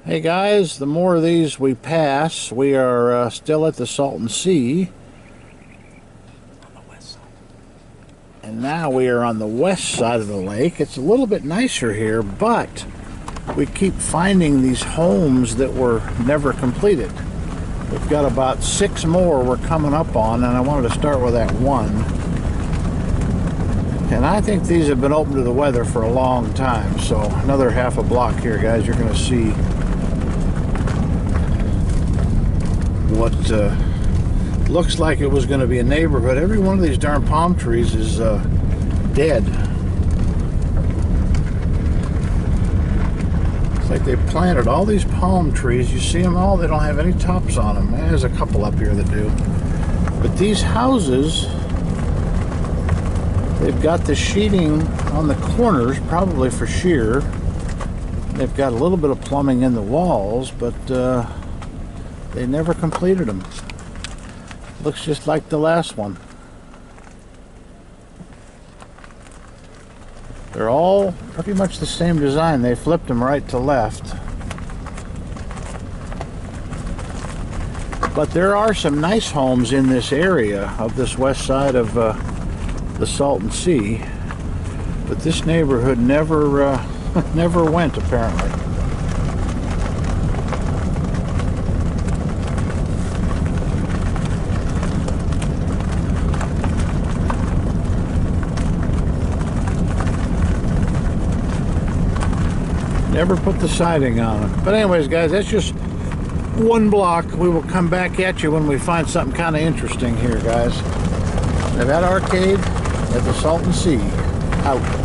Hey guys, the more of these we pass, we are still at the Salton Sea. On the west side. And now we are on the west side of the lake. It's a little bit nicer here, but we keep finding these homes that were never completed. We've got about 6 more we're coming up on, and I wanted to start with that one. And I think these have been open to the weather for a long time. So another half a block here, guys, you're going to see what looks like it was going to be a neighborhood. Every one of these darn palm trees is dead. It's like they planted all these palm trees. You see them all? They don't have any tops on them. There's a couple up here that do. But these houses, they've got the sheeting on the corners, probably for sheer. They've got a little bit of plumbing in the walls, but they never completed them. Looks just like the last one. They're all pretty much the same design. They flipped them right to left. But there are some nice homes in this area of this west side of the Salton Sea. But this neighborhood never never went, apparently. Never put the siding on them. But anyways, guys, that's just one block. We will come back at you when we find something kind of interesting here, guys. Now that arcade at the Salton Sea. Out.